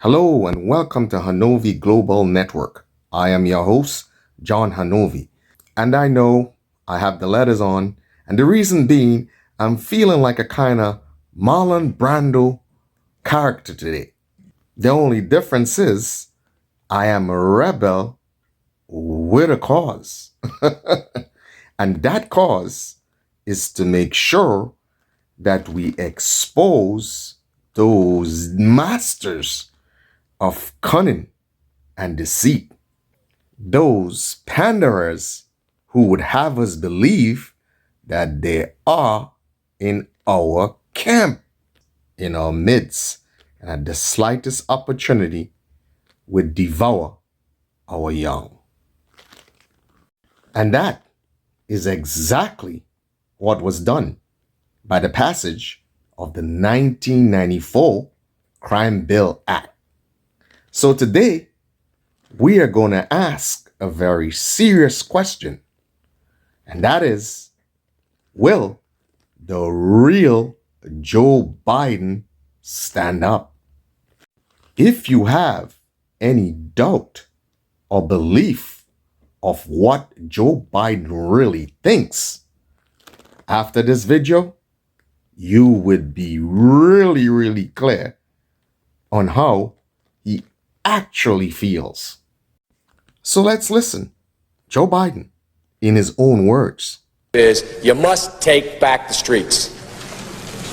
Hello and welcome to Hanovi Global Network. I am your host, John Hanovi. And I know I have the letters on, and the reason being, I'm feeling like a kind of Marlon Brando character today. The only difference is I am a rebel with a cause. And that cause is to make sure that we expose those masters of cunning and deceit, those panderers who would have us believe that they are in our camp, in our midst, and at the slightest opportunity would devour our young. And that is exactly what was done by the passage of the 1994 Crime Bill Act. So today, we are going to ask a very serious question, and that is, will the real Joe Biden stand up? If you have any doubt or belief of what Joe Biden really thinks, after this video, you would be really clear on how he actually feels. So let's listen. Joe Biden, in his own words, is you must take back the streets.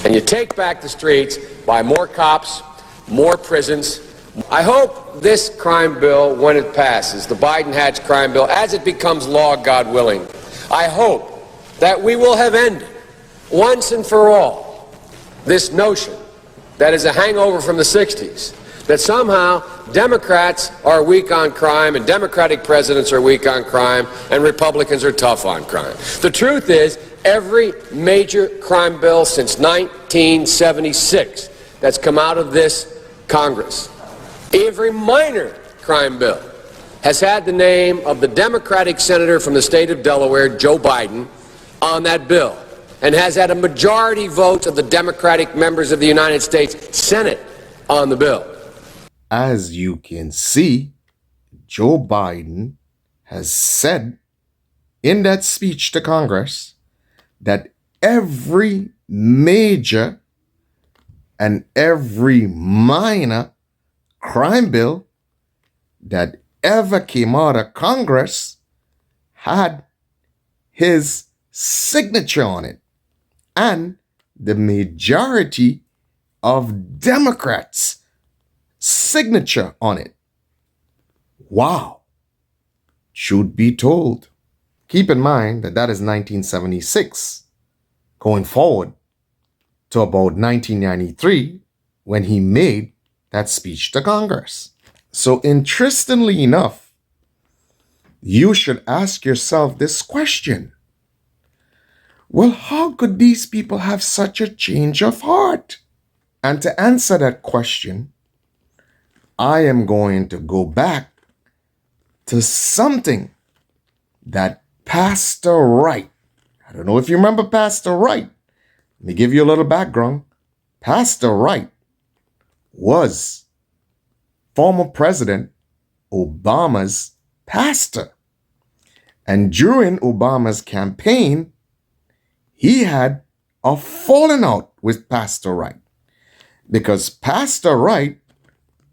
And you take back the streets by more cops, more prisons. I hope this crime bill, when it passes, the Biden-Hatch crime bill, as it becomes law, God willing, I hope that we will have ended, once and for all, this notion that is a hangover from the 60s, that somehow Democrats are weak on crime and Democratic presidents are weak on crime and Republicans are tough on crime. The truth is, every major crime bill since 1976 that's come out of this Congress, every minor crime bill has had the name of the Democratic senator from the state of Delaware, Joe Biden, on that bill, and has had a majority vote of the Democratic members of the United States Senate on the bill. As you can see, Joe Biden has said in that speech to Congress that every major and every minor crime bill that ever came out of Congress had his signature on it, and the majority of Democrats' signature on it. Wow. Should be told. Keep in mind that is 1976, going forward to about 1993 when he made that speech to Congress. So interestingly enough, you should ask yourself this question. Well, how could these people have such a change of heart? And to answer that question, I am going to go back to something that Pastor Wright, I don't know if you remember Pastor Wright. Let me give you a little background. Pastor Wright was former President Obama's pastor. And during Obama's campaign, he had a falling out with Pastor Wright because Pastor Wright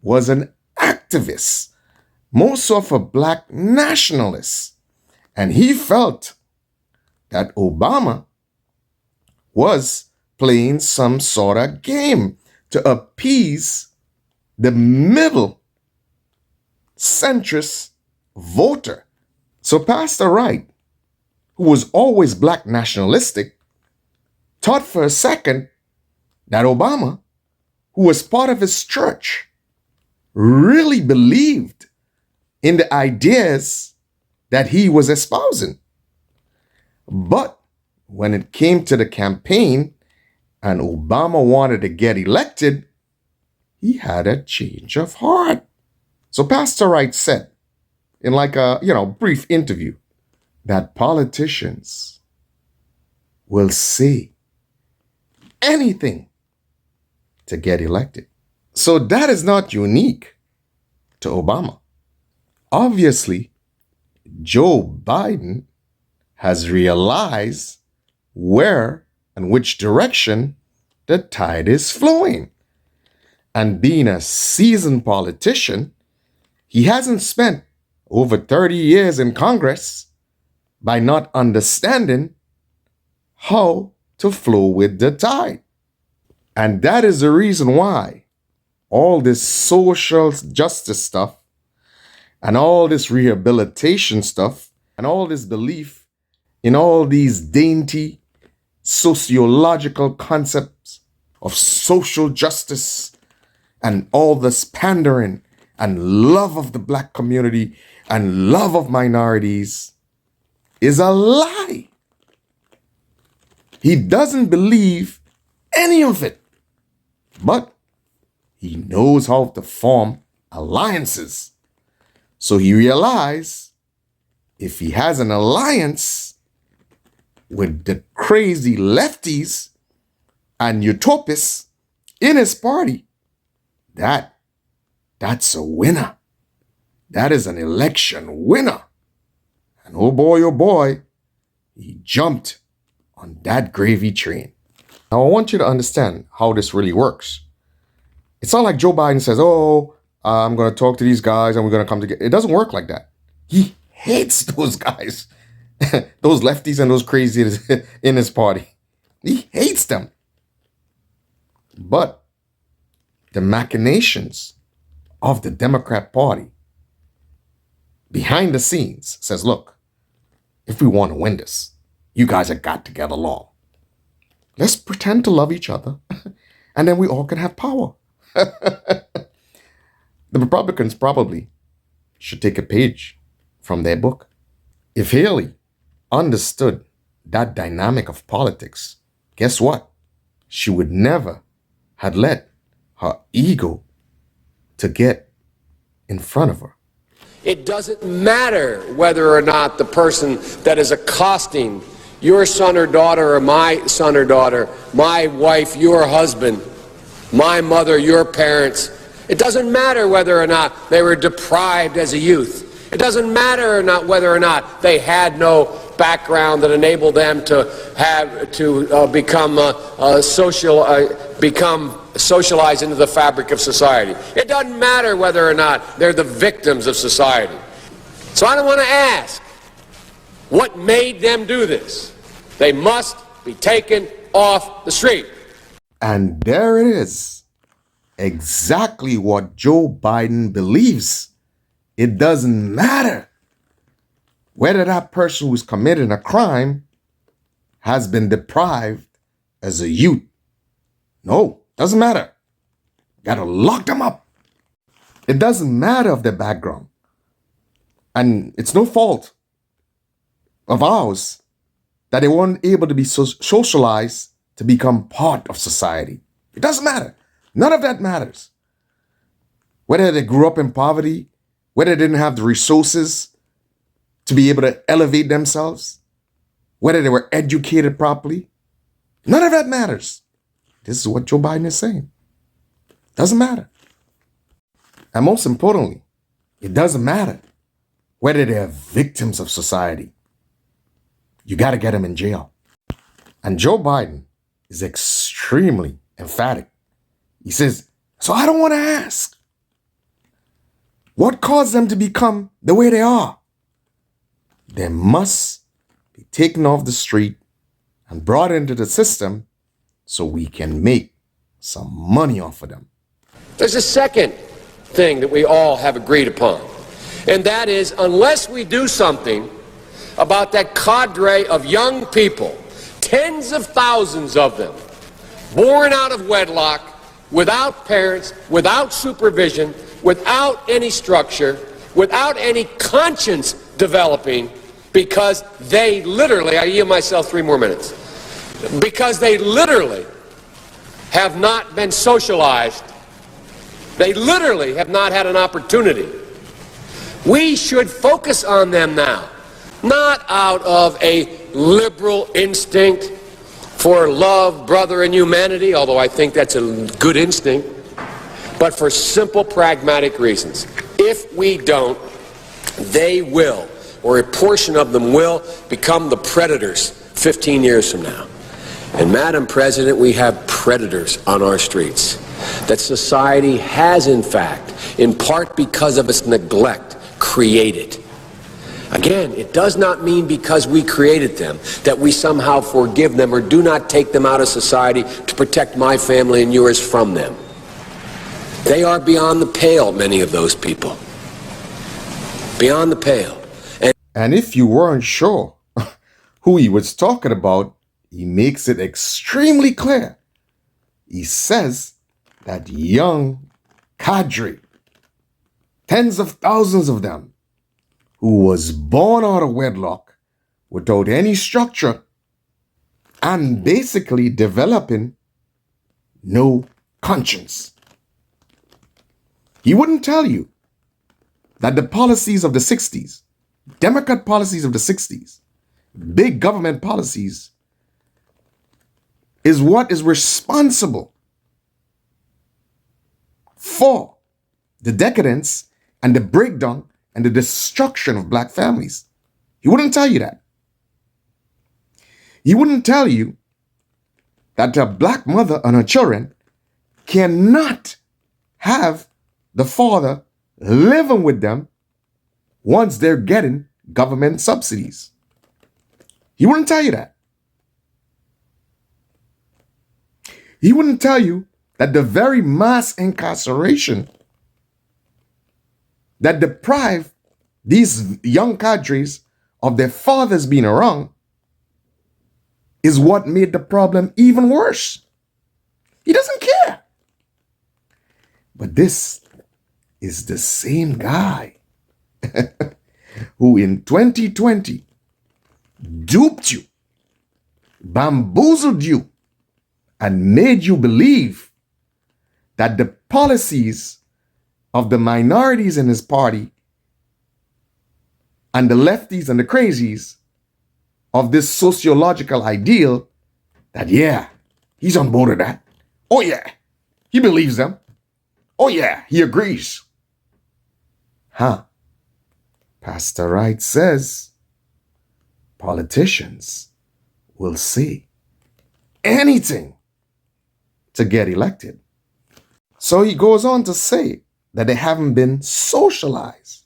was an activist, most of a black nationalist, and he felt that Obama was playing some sort of game to appease the middle centrist voter. So Pastor Wright, who was always black nationalistic, thought for a second that Obama, who was part of his church, really believed in the ideas that he was espousing. But when it came to the campaign and Obama wanted to get elected, he had a change of heart. So Pastor Wright said in like a, brief interview that politicians will say anything to get elected. So that is not unique to Obama. Obviously, Joe Biden has realized where and which direction the tide is flowing. And being a seasoned politician, he hasn't spent over 30 years in Congress by not understanding how to flow with the tide. And that is the reason why all this social justice stuff and all this rehabilitation stuff and all this belief in all these dainty sociological concepts of social justice and all this pandering and love of the black community and love of minorities is a lie. He doesn't believe any of it, but he knows how to form alliances. So he realized if he has an alliance with the crazy lefties and utopists in his party, that's a winner. That is an election winner. And oh boy, he jumped on that gravy train. Now I want you to understand how this really works. It's not like Joe Biden says, I'm going to talk to these guys and we're going to come together. It doesn't work like that. He hates those guys, those lefties and those crazies in his party. He hates them. But the machinations of the Democrat Party behind the scenes says, look, if we want to win this, you guys have got to get along. Let's pretend to love each other and then we all can have power. The Republicans probably should take a page from their book. If Haley understood that dynamic of politics, guess what? She would never have let her ego to get in front of her. It doesn't matter whether or not the person that is accosting your son or daughter or my son or daughter, my wife, your husband, my mother, your parents. It doesn't matter whether or not they were deprived as a youth. It doesn't matter or not whether or not they had no background that enabled them to become socialized into the fabric of society. It doesn't matter whether or not they're the victims of society. So I don't want to ask what made them do this. They must be taken off the street. And there it is. Exactly what Joe Biden believes. It doesn't matter whether that person who's committing a crime has been deprived as a youth. No, doesn't matter. Gotta lock them up. It doesn't matter of their background. And it's no fault of ours that they weren't able to be socialized to become part of society. It doesn't matter. None of that matters. Whether they grew up in poverty, whether they didn't have the resources to be able to elevate themselves, whether they were educated properly, none of that matters. This is what Joe Biden is saying. Doesn't matter. And most importantly, it doesn't matter whether they're victims of society. You got to get them in jail. And Joe Biden is extremely emphatic. He says, so I don't want to ask. What caused them to become the way they are? They must be taken off the street and brought into the system so we can make some money off of them. There's a second thing that we all have agreed upon, and that is unless we do something about that cadre of young people, tens of thousands of them, born out of wedlock, without parents, without supervision, without any structure, without any conscience developing, because they literally, I yield myself 3 more minutes, because they literally have not been socialized. They literally have not had an opportunity. We should focus on them now, not out of a liberal instinct for love, brother, and humanity, although I think that's a good instinct, but for simple pragmatic reasons. If we don't, they will, or a portion of them will, become the predators 15 years from now. And Madam President, we have predators on our streets that society has, in fact, in part because of its neglect, created. Again, it does not mean because we created them that we somehow forgive them or do not take them out of society to protect my family and yours from them. They are beyond the pale, many of those people. Beyond the pale. And if you weren't sure who he was talking about, he makes it extremely clear. He says that young cadre, tens of thousands of them, who was born out of wedlock without any structure and basically developing no conscience. He wouldn't tell you that the policies of the 60s, Democrat policies of the 60s, big government policies, is what is responsible for the decadence and the breakdown and the destruction of black families. He wouldn't tell you that. He wouldn't tell you that a black mother and her children cannot have the father living with them once they're getting government subsidies. He wouldn't tell you that. He wouldn't tell you that the very mass incarceration that deprive these young cadres of their fathers being around is what made the problem even worse. He doesn't care. But this is the same guy who in 2020 duped you, bamboozled you, and made you believe that the policies of the minorities in his party and the lefties and the crazies of this sociological ideal that, yeah, he's on board with that. Oh, yeah, he believes them. Oh, yeah, he agrees. Huh? Pastor Wright says politicians will say anything to get elected. So he goes on to say that they haven't been socialized.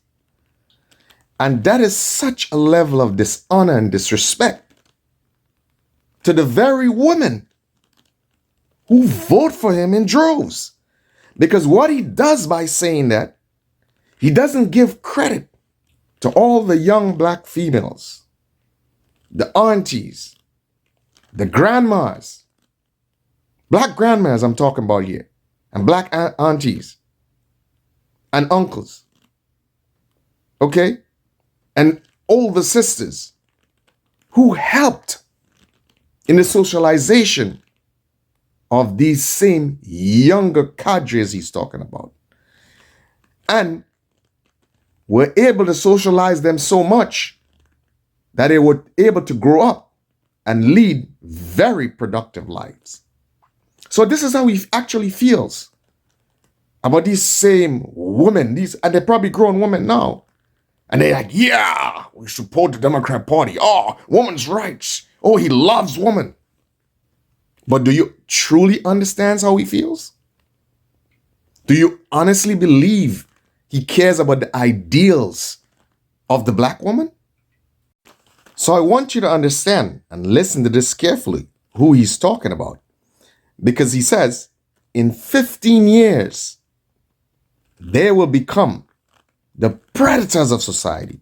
And that is such a level of dishonor and disrespect to the very women who vote for him in droves. Because what he does by saying that, he doesn't give credit to all the young black females, the aunties, the grandmas, black grandmas I'm talking about here, and black aunties and uncles, okay? And older sisters who helped in the socialization of these same younger cadres he's talking about. And were able to socialize them so much that they were able to grow up and lead very productive lives. So this is how he actually feels about these same women, and they're probably grown women now. And they're like, yeah, we support the Democrat Party. Oh, women's rights. Oh, he loves women. But do you truly understand how he feels? Do you honestly believe he cares about the ideals of the black woman? So I want you to understand and listen to this carefully, who he's talking about. Because he says, in 15 years, they will become the predators of society.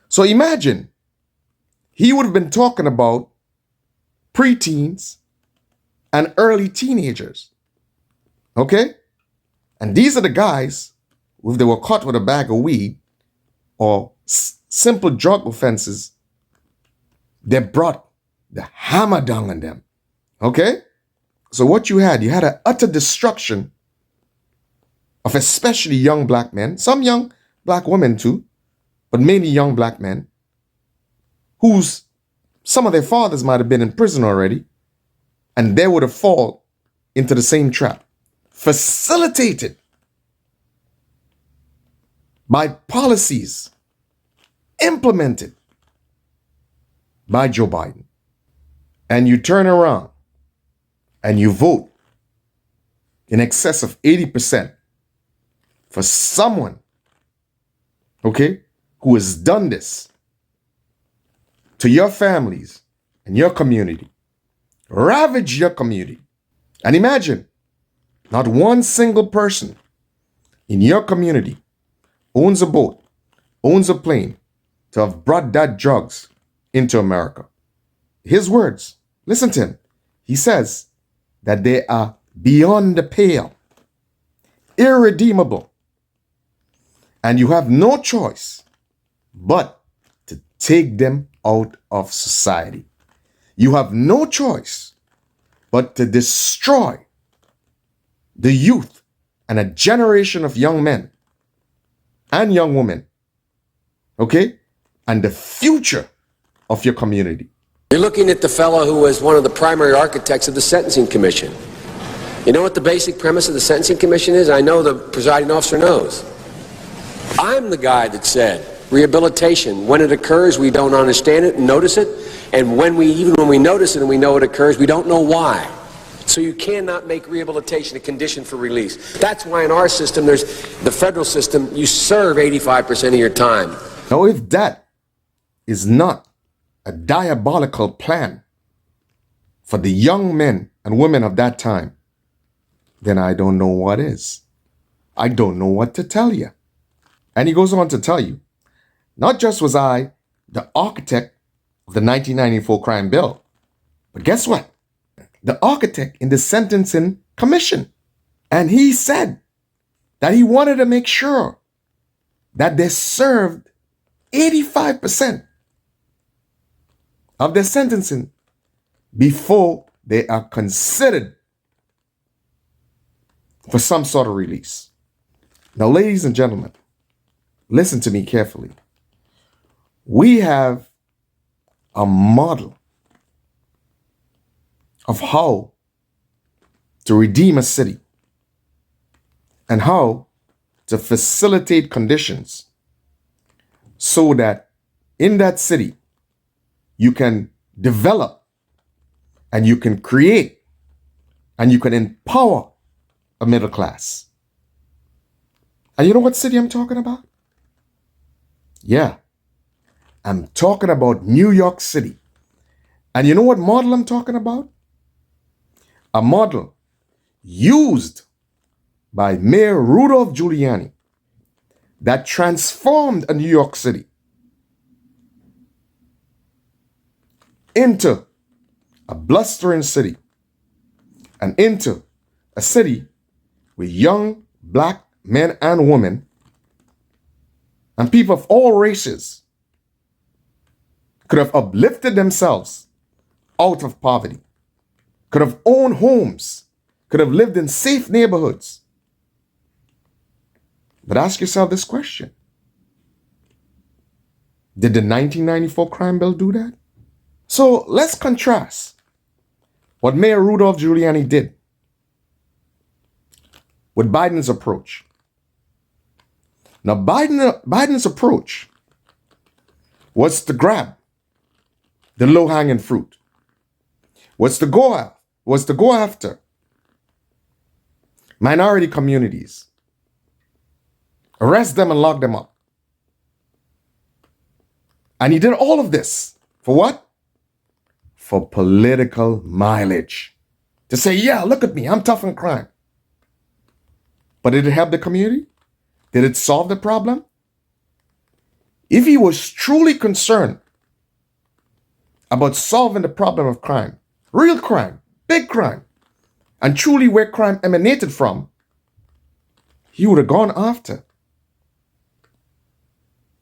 So imagine, he would have been talking about preteens and early teenagers. Okay? And these are the guys, if they were caught with a bag of weed or simple drug offenses, they brought the hammer down on them. Okay? So what you had an utter destruction of especially young black men, some young black women too, but mainly young black men, whose some of their fathers might have been in prison already, and they would have fallen into the same trap, facilitated by policies implemented by Joe Biden, and you turn around and you vote in excess of 80% for someone, okay, who has done this to your families and your community, ravage your community. And imagine, not one single person in your community owns a boat, owns a plane to have brought that drugs into America. His words, listen to him. He says that they are beyond the pale, irredeemable, and you have no choice but to take them out of society. You have no choice but to destroy the youth and a generation of young men and young women, okay, and the future of your community. You're looking at the fellow who was one of the primary architects of the Sentencing Commission. You know what the basic premise of the Sentencing Commission is? I know the presiding officer knows. I'm the guy that said rehabilitation, when it occurs, we don't understand it and notice it. And even when we notice it and we know it occurs, we don't know why. So you cannot make rehabilitation a condition for release. That's why in our system, there's the federal system, you serve 85% of your time. Now, if that is not a diabolical plan for the young men and women of that time, then I don't know what is. I don't know what to tell you. And he goes on to tell you, not just was I the architect of the 1994 crime bill, but guess what? The architect in the Sentencing Commission. And he said that he wanted to make sure that they served 85% of their sentencing before they are considered for some sort of release. Now, ladies and gentlemen, listen to me carefully. We have a model of how to redeem a city and how to facilitate conditions so that in that city you can develop and you can create and you can empower a middle class. And you know what city I'm talking about? Yeah, I'm talking about New York City. And you know what model I'm talking about? A model used by Mayor Rudolph Giuliani that transformed a New York City into a blustering city and into a city where young black men and women and people of all races could have uplifted themselves out of poverty, could have owned homes, could have lived in safe neighborhoods. But ask yourself this question. Did the 1994 crime bill do that? So let's contrast what Mayor Rudolph Giuliani did with Biden's approach. Now, Biden's approach was to grab the low-hanging fruit, was to go after minority communities, arrest them and lock them up. And he did all of this for what? For political mileage. To say, yeah, look at me, I'm tough on crime. But did it help the community? Did it solve the problem? If he was truly concerned about solving the problem of crime, real crime, big crime, and truly where crime emanated from, he would have gone after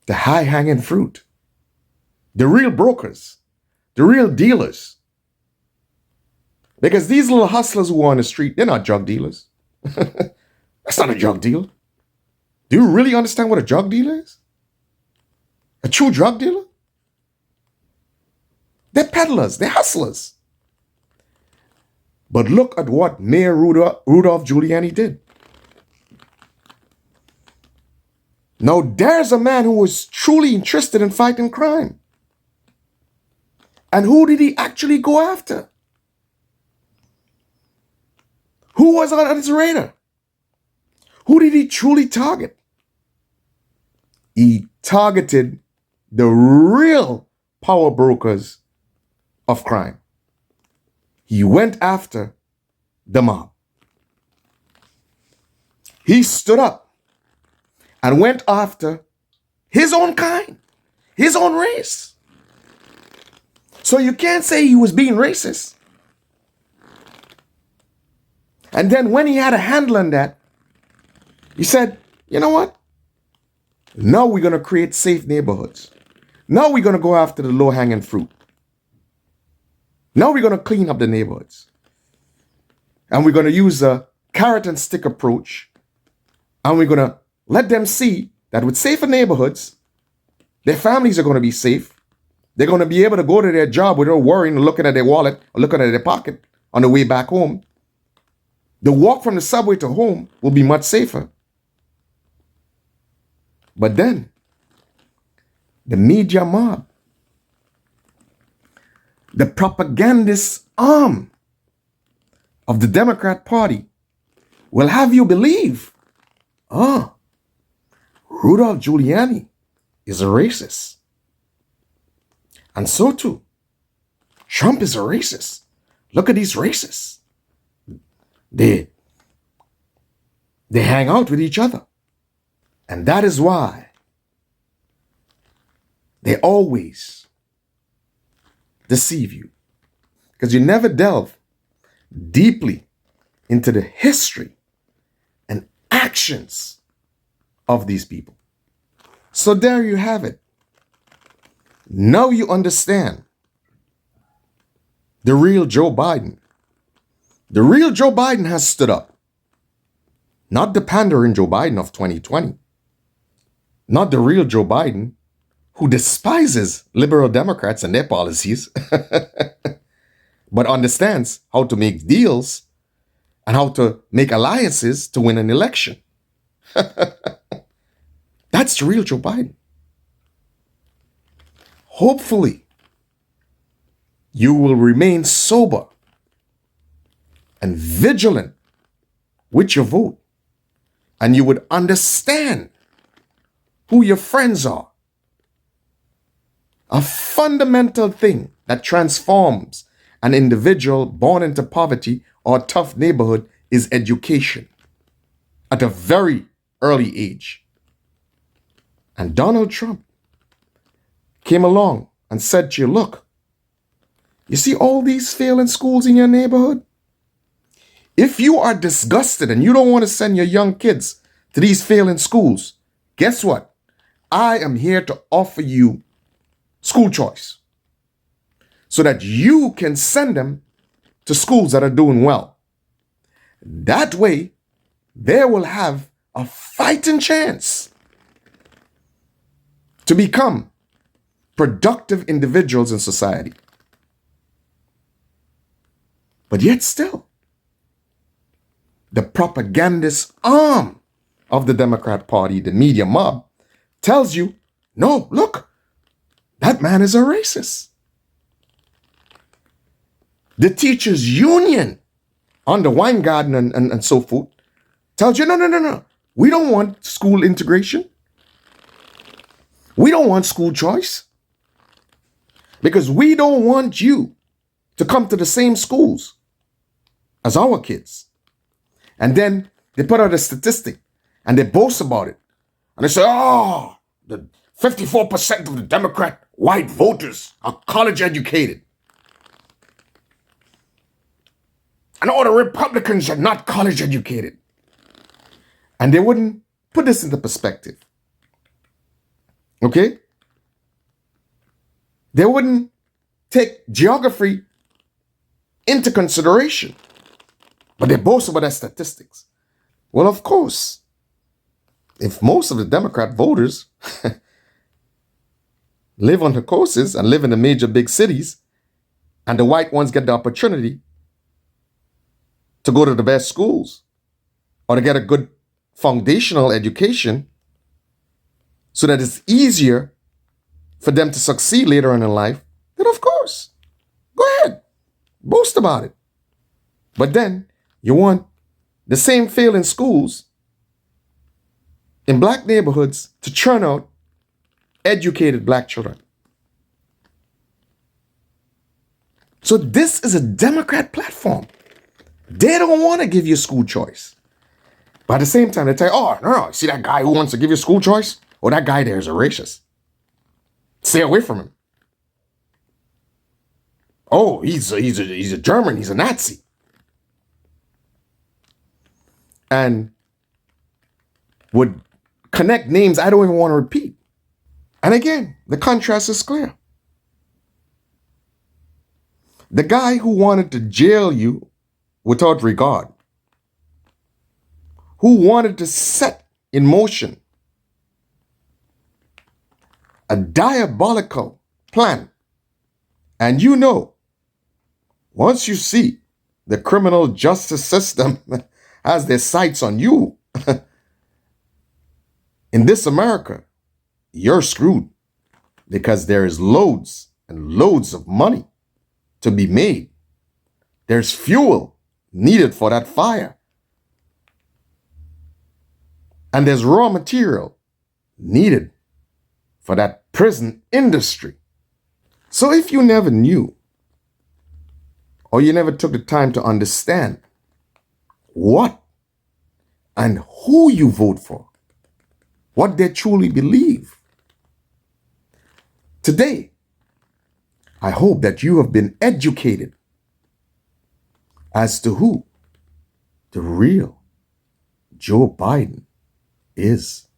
the high-hanging fruit, the real brokers, the real dealers. Because these little hustlers who are on the street, they're not drug dealers. That's not a drug deal. Do you really understand what a drug dealer is? A true drug dealer? They're peddlers, they're hustlers. But look at what Mayor Rudolph Giuliani did. Now, there's a man who was truly interested in fighting crime. And who did he actually go after? Who was on his radar? Who did he truly target? He targeted the real power brokers of crime. He went after the mob. He stood up and went after his own kind, his own race. So you can't say he was being racist. And then when he had a handle on that, he said, you know what? Now we're going to create safe neighborhoods. Now we're going to go after the low-hanging fruit. Now we're going to clean up the neighborhoods. And we're going to use a carrot and stick approach. And we're going to let them see that with safer neighborhoods, their families are going to be safe. They're going to be able to go to their job without worrying or looking at their wallet or looking at their pocket on the way back home. The walk from the subway to home will be much safer. But then, the media mob, the propagandist arm of the Democrat Party will have you believe, Rudolph Giuliani is a racist. And so too, Trump is a racist. Look at these racists. They hang out with each other. And that is why they always deceive you. Because you never delve deeply into the history and actions of these people. So there you have it. Now you understand the real Joe Biden. The real Joe Biden has stood up. Not the pandering Joe Biden of 2020. Not the real Joe Biden who despises liberal Democrats and their policies, but understands how to make deals and how to make alliances to win an election. That's the real Joe Biden. Hopefully, you will remain sober and vigilant with your vote, and you would understand who your friends are. A fundamental thing that transforms an individual born into poverty or a tough neighborhood is education at a very early age. And Donald Trump came along and said to you, look, you see all these failing schools in your neighborhood? If you are disgusted and you don't want to send your young kids to these failing schools, guess what? I am here to offer you school choice so that you can send them to schools that are doing well. That way, they will have a fighting chance to become productive individuals in society. But yet still, the propagandist arm of the Democrat Party, the media mob, tells you, no, look, that man is a racist. The teachers' union under Weingarten and so forth tells you, no. We don't want school integration. We don't want school choice. Because we don't want you to come to the same schools as our kids. And then they put out a statistic and they boast about it. And they say, the 54% of the Democrat white voters are college educated. And all the Republicans are not college educated. And they wouldn't put this into perspective. Okay? They wouldn't take geography into consideration. But they boast about their statistics. Well, of course, if most of the Democrat voters live on the coasts and live in the major big cities, and the white ones get the opportunity to go to the best schools or to get a good foundational education, so that it's easier for them to succeed later on in life, then of course, go ahead, boast about it. But then you want the same failing schools in black neighborhoods to churn out educated black children. So this is a Democrat platform. They don't want to give you school choice. But at the same time, they tell you, oh, no, see that guy who wants to give you school choice? Oh, that guy there is a racist. Stay away from him. Oh, he's a German, he's a Nazi. And would connect names I don't even want to repeat. And again, the contrast is clear. The guy who wanted to jail you without regard, who wanted to set in motion a diabolical plan, and you know, once you see the criminal justice system has their sights on you, in this America, you're screwed, because there is loads and loads of money to be made. There's fuel needed for that fire. And there's raw material needed for that prison industry. So if you never knew, or you never took the time to understand what and who you vote for, what they truly believe, today, I hope that you have been educated as to who the real Joe Biden is.